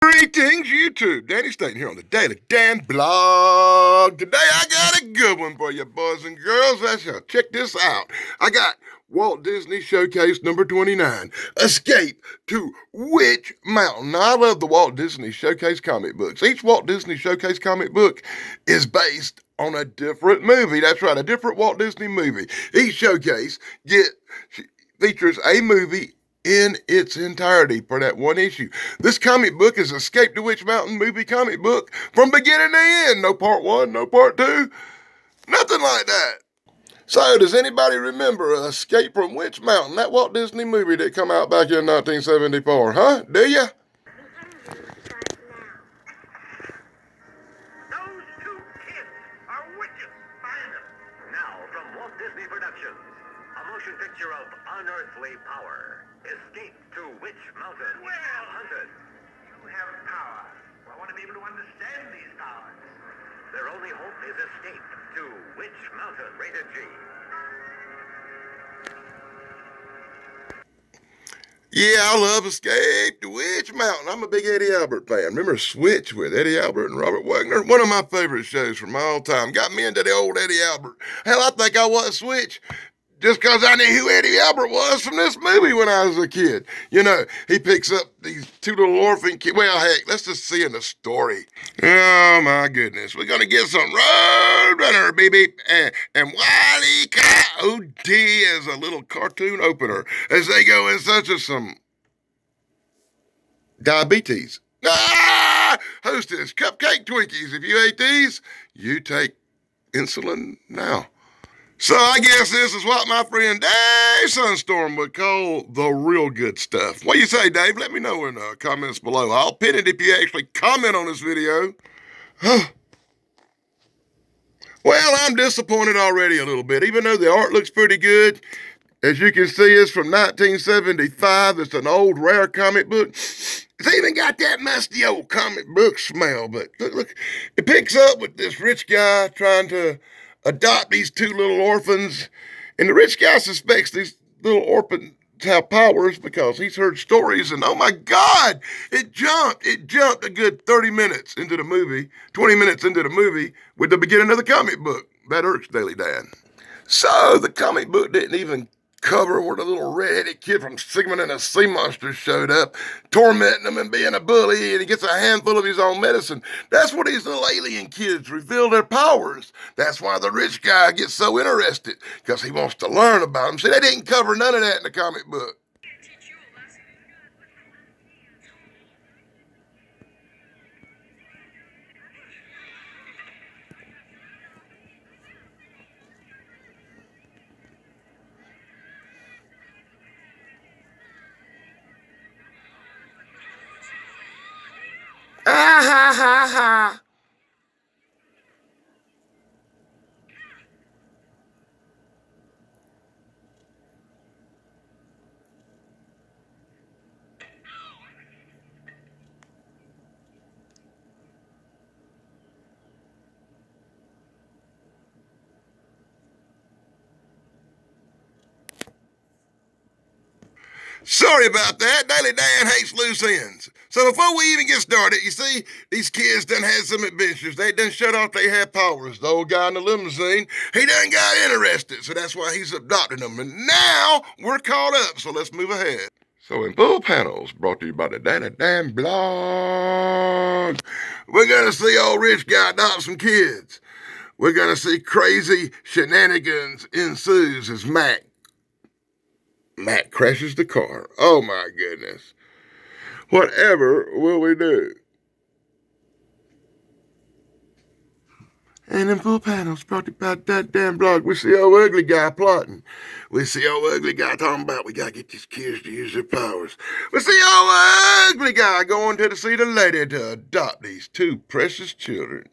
Greetings, YouTube. Danny Staten here on the Daily Dan Blog. Today I got a good one for you, boys and girls. Check this out. I got Walt Disney Showcase number 29, Escape to Witch Mountain. Now, I love the Walt Disney Showcase comic books. Each Walt Disney Showcase comic book is based on a different movie. That's right, a different Walt Disney movie. Each showcase features a movie in its entirety for that one issue. This comic book is Escape to Witch Mountain movie comic book from beginning to end. No part one, no part two, nothing like that. So, does anybody remember Escape from Witch Mountain, that Walt Disney movie that come out back in 1974? Huh? Do ya? Those two kids are witches. Find them. Now, from Walt Disney Productions, a motion picture of unearthly power. Escape to Witch Mountain. Well, Hunted. You have power. Well, I want to be able to understand these powers. Their only hope is escape to Witch Mountain. Rated G. Yeah, I love Escape to Witch Mountain. I'm a big Eddie Albert fan. Remember Switch with Eddie Albert and Robert Wagner? One of my favorite shows from all time. Got me into the old Eddie Albert. Hell, I think I was Switch just because I knew who Eddie Albert was from this movie when I was a kid. You know, he picks up these two little orphan kids. Well, heck, let's just see in the story. Oh, my goodness. We're going to get some Roadrunner, baby, and Wile E. Coyote as a little cartoon opener as they go in such of some diabetes. Hostess, cupcake Twinkies. If you ate these, you take insulin now. So I guess this is what my friend Dave Sunstorm would call the real good stuff. What do you say, Dave? Let me know in the comments below. I'll pin it if you actually comment on this video. Well, I'm disappointed already a little bit, even though the art looks pretty good. As you can see, it's from 1975. It's an old, rare comic book. It's even got that musty old comic book smell. But look, it picks up with this rich guy trying to adopt these two little orphans. And the rich guy suspects these little orphans have powers because he's heard stories. And oh my God, it jumped a good 30 minutes into the movie, 20 minutes into the movie with the beginning of the comic book. That irks Daily Dan. So the comic book didn't even cover where the little red-headed kid from Sigmund and the Sea Monsters showed up, tormenting him and being a bully, and he gets a handful of his own medicine. That's where these little alien kids reveal their powers. That's why the rich guy gets so interested, because he wants to learn about them. See, they didn't cover none of that in the comic book. Ah ha ha ha. Sorry about that. Daily Dan hates loose ends. So before we even get started, you see, these kids done had some adventures. They done shut off they had powers. The old guy in the limousine, he done got interested. So that's why he's adopting them. And now we're caught up. So let's move ahead. So in full panels, brought to you by the Daily Dan Blog, we're going to see old rich guy adopt some kids. We're going to see crazy shenanigans ensues as Mac crashes the car. Oh my goodness. Whatever will we do? And in full panels, brought to you by that damn blog, we see old ugly guy plotting. We see old ugly guy talking about we gotta get these kids to use their powers. We see old ugly guy going to see the lady to adopt these two precious children.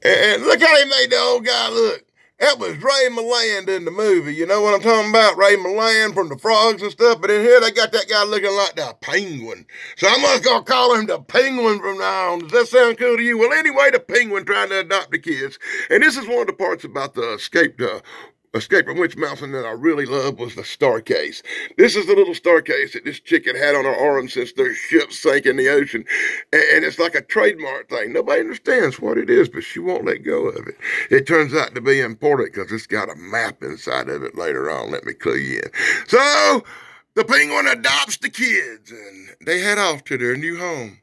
And look how he made the old guy look. That was Ray Milland in the movie. You know what I'm talking about? Ray Milland from the Frogs and stuff. But in here, they got that guy looking like the Penguin. So I'm just going to call him the Penguin from now on. Does that sound cool to you? Well, anyway, the Penguin trying to adopt the kids. And this is one of the parts about the Escape to Escape from Witch Mountain that I really loved was the star case. This is the little star case that this chick had on her arm since their ship sank in the ocean. And it's like a trademark thing. Nobody understands what it is, but she won't let go of it. It turns out to be important because it's got a map inside of it later on. Let me clue you in. So the penguin adopts the kids and they head off to their new home.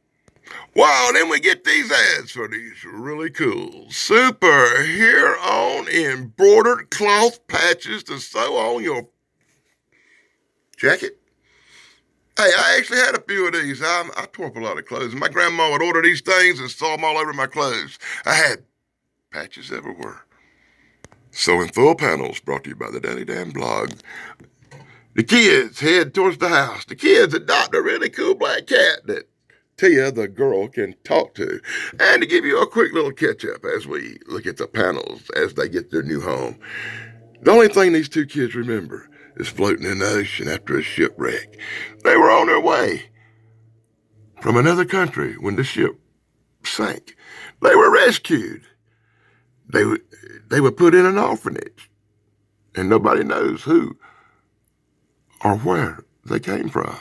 Wow, then we get these ads for these really cool super here-on embroidered cloth patches to sew on your jacket. Hey, I actually had a few of these. I tore up a lot of clothes. My grandma would order these things and sew them all over my clothes. I had patches everywhere. Sewing Full Panels brought to you by the Daily Dan blog. The kids head towards the house. The kids adopt a really cool black cat that Tia, the girl, can talk to. And to give you a quick little catch-up as we look at the panels as they get their new home. The only thing these two kids remember is floating in the ocean after a shipwreck. They were on their way from another country when the ship sank. They were rescued. They were put in an orphanage. And nobody knows who or where they came from.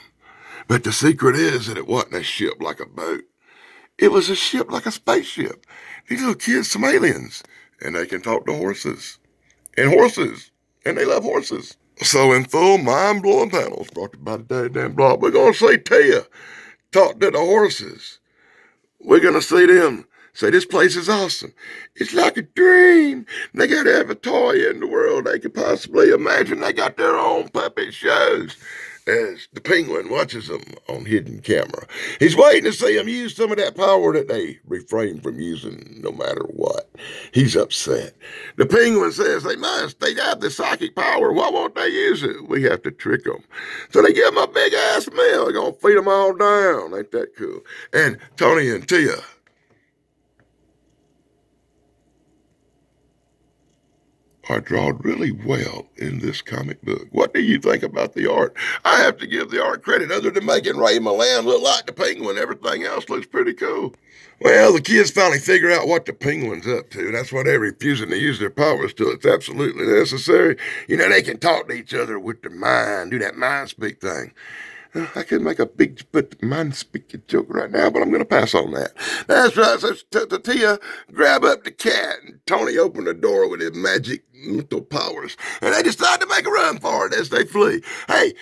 But the secret is that it wasn't a ship like a boat. It was a ship like a spaceship. These little kids, some aliens, and they can talk to horses. And they love horses. So in full mind-blowing panels brought to you by the Daily Dan blog, we're going to see Tia talk to the horses. We're going to see them say, this place is awesome. It's like a dream. They got every toy in the world they could possibly imagine. They got their own puppet shows. As the penguin watches them on hidden camera. He's waiting to see them use some of that power that they refrain from using no matter what. He's upset. The penguin says they must. They have the psychic power. Why won't they use it? We have to trick them. So they give them a big-ass meal. They're going to feed them all down. Ain't that cool? And Tony and Tia are drawn really well in this comic book. What do you think about the art? I have to give the art credit. Other than making Ray Milland look like the penguin, everything else looks pretty cool. Well, the kids finally figure out what the penguin's up to. That's why they're refusing to use their powers till it's absolutely necessary. You know, they can talk to each other with their mind, do that mind speak thing. I could make a big mind speaking joke right now, but I'm going to pass on that. That's right. So Tia grab up the cat, and Tony opened the door with his magic mental powers, and they decide to make a run for it as they flee. Hey,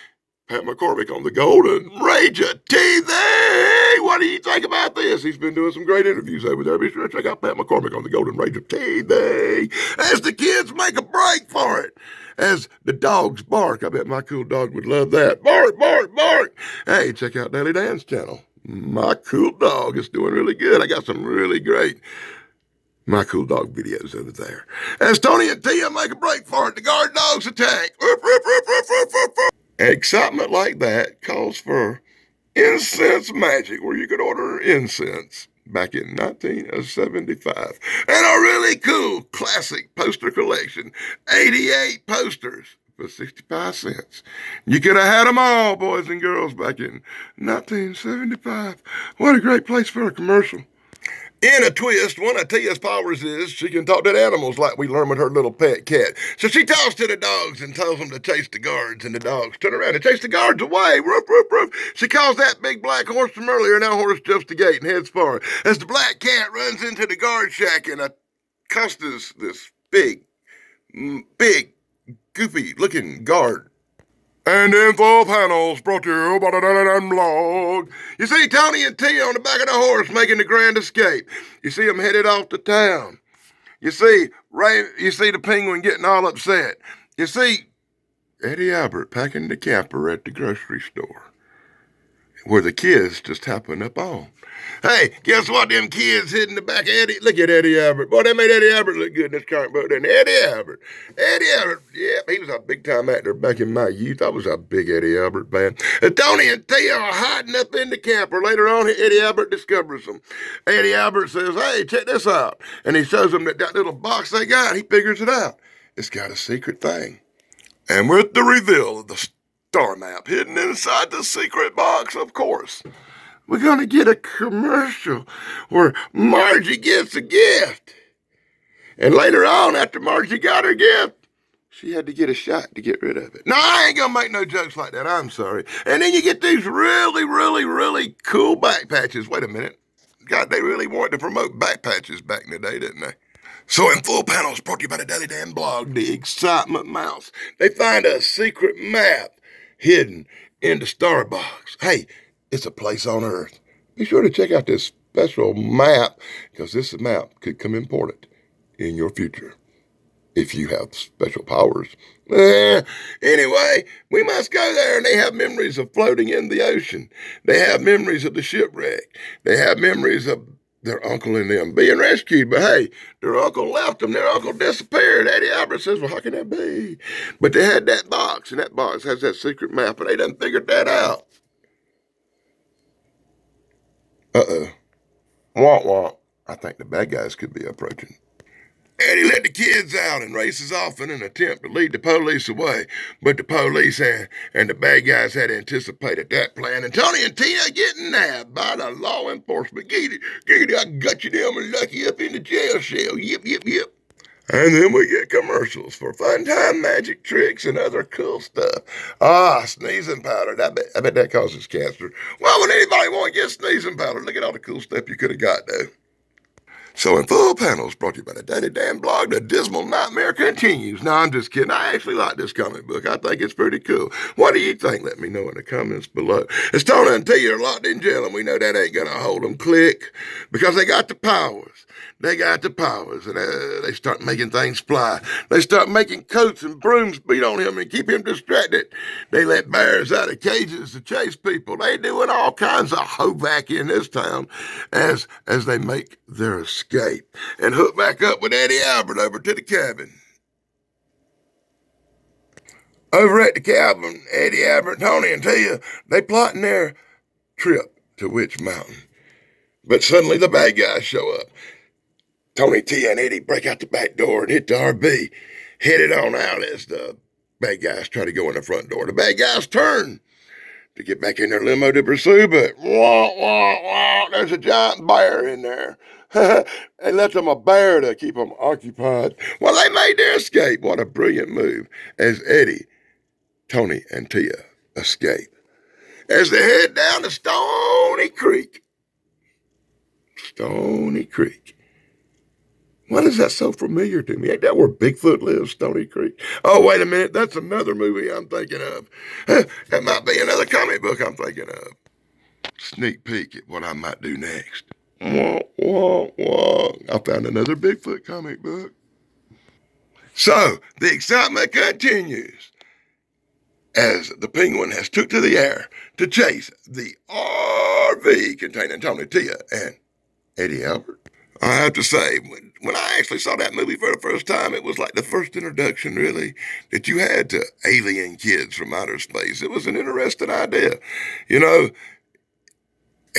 Pat McCormick on the Golden Ranger TV. What do you think about this? He's been doing some great interviews over there. Be sure to check out Pat McCormick on the Golden Ranger TV as the kids make a break for it. As the dogs bark. I bet my cool dog would love that. Bark, bark, bark. Hey, check out Daily Dan's channel. My cool dog is doing really good. I got some really great My Cool Dog videos over there. As Tony and Tia make a break for it, the guard dogs attack. Excitement like that calls for incense magic, where you could order incense back in 1975. And a really cool classic poster collection, 88 posters for 65 cents. You could have had them all, boys and girls, back in 1975. What a great place for a commercial. In a twist, one of Tia's powers is she can talk to the animals like we learned with her little pet cat. So she talks to the dogs and tells them to chase the guards, and the dogs turn around and chase the guards away. Roof, roof, roof. She calls that big black horse from earlier, now horse jumps the gate and heads for it. As the black cat runs into the guard shack and accosts this big, goofy-looking guard. And in full panels brought to you by the Daily Dan blog. You see Tony and Tia on the back of the horse making the grand escape. You see them headed off to town. You see the penguin getting all upset. You see Eddie Albert packing the camper at the grocery store, where the kids just happen up on. Hey, guess what? Them kids hid in the back of Eddie. Look at Eddie Albert. Boy, they made Eddie Albert look good in this comic book, didn't they? Eddie Albert, yeah, he was a big-time actor back in my youth. I was a big Eddie Albert fan. And Tony and Tia are hiding up in the camper. Later on, Eddie Albert discovers them. Eddie Albert says, hey, check this out. And he shows them that little box they got. He figures it out. It's got a secret thing. And with the reveal of the star map hidden inside the secret box, of course, we're going to get a commercial where Margie gets a gift. And later on, after Margie got her gift, She had to get a shot to get rid of it. No, I ain't gonna make no jokes like that. I'm sorry. And then you get these really, really, really cool back patches. Wait a minute. God, they really wanted to promote back patches back in the day, didn't they? So in Full Panels, brought to you by the Daily Damn Blog, the Excitement Mouse, they find a secret map hidden in the star box. Hey, it's a place on Earth. Be sure to check out this special map, because this map could come important in your future if you have special powers. Anyway, we must go there, and they have memories of floating in the ocean. They have memories of the shipwreck. They have memories of their uncle and them being rescued. But hey, their uncle left them. Their uncle disappeared. Eddie Albert says, well, how can that be? But they had that box, and that box has that secret map, and they done figured that out. Uh-oh. Womp womp. I think the bad guys could be approaching. Eddie let the kids out and races off in an attempt to lead the police away. But the police and the bad guys had anticipated that plan, and Tony and Tina getting nabbed by the law enforcement. Get it, I got you down and lock you up in the jail cell. Yip, yip, yip. And then we get commercials for fun time magic tricks and other cool stuff. Sneezing powder. I bet that causes cancer. Why would anybody want to get sneezing powder? Look at all the cool stuff you could have got, though. So in Full Panels, brought to you by the Daily Damn Blog, the dismal nightmare continues. No, I'm just kidding. I actually like this comic book. I think it's pretty cool. What do you think? Let me know in the comments below. As Tony and Tia are locked in jail, and we know that ain't going to hold them. Click. Because they got the powers. They got the powers, and they start making things fly. They start making coats and brooms beat on him and keep him distracted. They let bears out of cages to chase people. They doing all kinds of hovack in this town as they make their escape. And hook back up with Eddie Albert over to the cabin. Over at the cabin, Eddie Albert, Tony, and Tia, they plotting their trip to Witch Mountain. But suddenly the bad guys show up. Tony, Tia, and Eddie break out the back door and hit the RV, headed on out as the bad guys try to go in the front door. The bad guys turn to get back in their limo to pursue, but there's a giant bear in there. They left them a bear to keep them occupied while they made their escape. What a brilliant move as Eddie, Tony, and Tia escape. As they head down to Stony Creek. Stony Creek. Why is that so familiar to me? Ain't that where Bigfoot lives, Stony Creek? Oh, wait a minute. That's another movie I'm thinking of. That might be another comic book I'm thinking of. Sneak peek at what I might do next. Wah, wah, wah. I found another Bigfoot comic book. So, the excitement continues as the Penguin has took to the air to chase the RV containing Tony, Tia, and Eddie Albert. I have to say, when I actually saw that movie for the first time, it was like the first introduction, really, that you had to alien kids from outer space. It was an interesting idea, you know.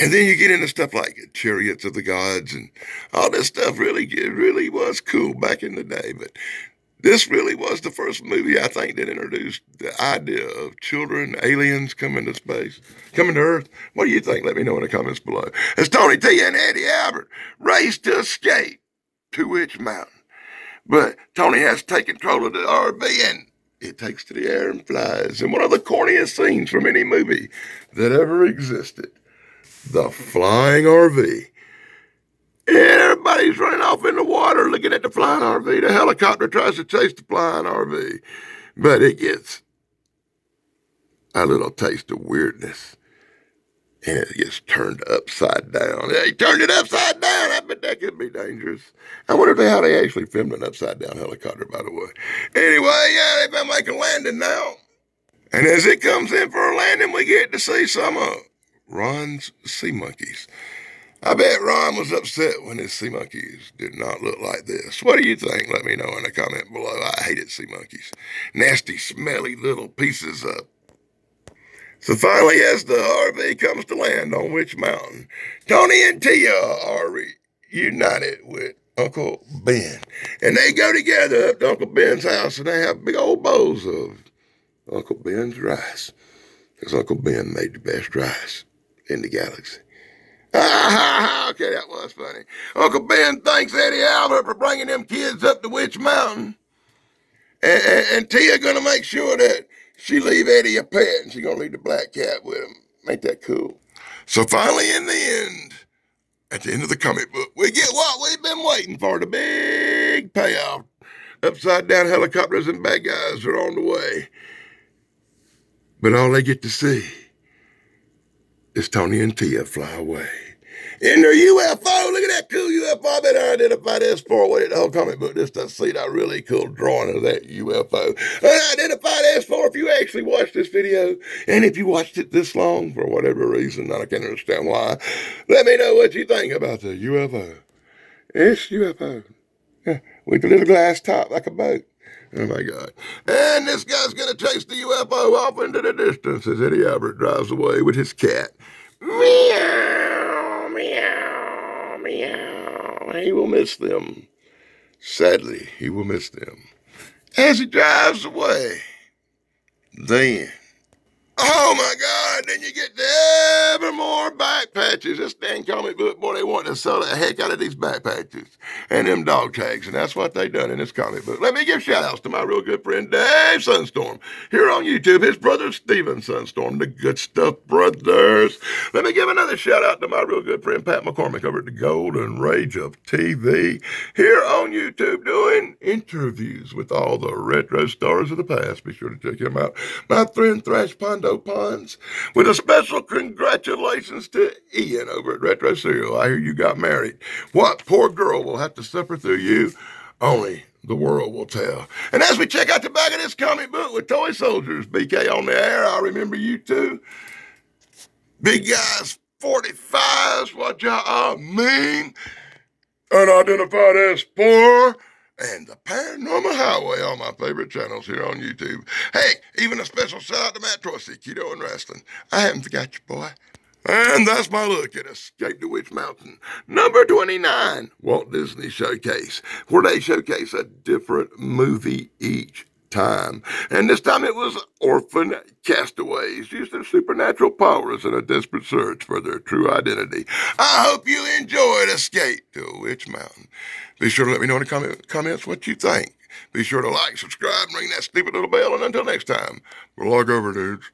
And then you get into stuff like Chariots of the Gods and all this stuff. It really was cool back in the day. But this really was the first movie, I think, that introduced the idea of children, aliens coming to space, coming to Earth. What do you think? Let me know in the comments below. As Tony, Tia, and Eddie Albert race to escape to Witch Mountain. But Tony has to take control of the RV, and it takes to the air and flies. And one of the corniest scenes from any movie that ever existed, the flying RV. And everybody's running off in the water looking at the flying RV. The helicopter tries to chase the flying RV, but it gets a little taste of weirdness, and it gets turned upside down. They turned it upside down. I bet that could be dangerous. I wonder how they actually filmed an upside down helicopter, by the way. Anyway, yeah, they've been making a landing now. And as it comes in for a landing, we get to see some of Ron's sea monkeys. I bet Ron was upset when his sea monkeys did not look like this. What do you think? Let me know in a comment below. I hated sea monkeys. Nasty, smelly little pieces of. So finally, as the RV comes to land on Witch Mountain, Tony and Tia are reunited with Uncle Ben. And they go together up to Uncle Ben's house, and they have big old bowls of Uncle Ben's rice. Because Uncle Ben made the best rice in the galaxy. Okay, that was funny. Uncle Ben thanks Eddie Albert for bringing them kids up to Witch Mountain. And Tia gonna make sure that she leave Eddie a pet, and she gonna leave the black cat with him. Ain't that cool? So finally, in the end, at the end of the comic book, we get what we've been waiting for, the big payoff. Upside down helicopters and bad guys are on the way. But all they get to see is Tony and Tia fly away in their UFO. Look at that cool UFO. I better identify this for what the whole comic book just to see that really cool drawing of that UFO. Identify this for if you actually watched this video. And if you watched it this long, for whatever reason, I can't understand why, let me know what you think about the UFO. It's UFO. With the little glass top like a boat. Oh my God. And this guy's going to chase the UFO off into the distance as Eddie Albert drives away with his cat. Meow, meow, meow. He will miss them. Sadly, he will miss them. As he drives away, then, oh my God, then you get the ever more back patches. This dang comic book, boy, they want to sell the heck out of these back patches and them dog tags, and that's what they done in this comic book. Let me give shout outs to my real good friend Dave Sunstorm here on YouTube, his brother Steven Sunstorm, the Good Stuff Brothers. Let me give another shout out to my real good friend Pat McCormick over at the Golden Rage of TV here on YouTube, doing interviews with all the retro stars of the past. Be sure to check him out. My friend Thrash Pondo Ponds, with a special congratulations to Ian over at Retro Serial. I hear you got married. What poor girl will have to suffer through you? Only the world will tell. And as we check out the back of this comic book with Toy Soldiers, BK on the air, I remember you too. Big guys, 45s, what y'all mean? Unidentified S4, and the Paranormal Highway, all my favorite channels here on YouTube. Heck, even a special shout out to Matt Troy, Keto and Wrestling. I haven't forgot you, boy. And that's my look at Escape to Witch Mountain, number 29, Walt Disney Showcase, where they showcase a different movie each time. And this time it was orphan castaways use their supernatural powers in a desperate search for their true identity. I hope you enjoyed Escape to Witch Mountain. Be sure to let me know in the comments what you think. Be sure to like, subscribe, and ring that stupid little bell. And until next time, vlog over, dudes.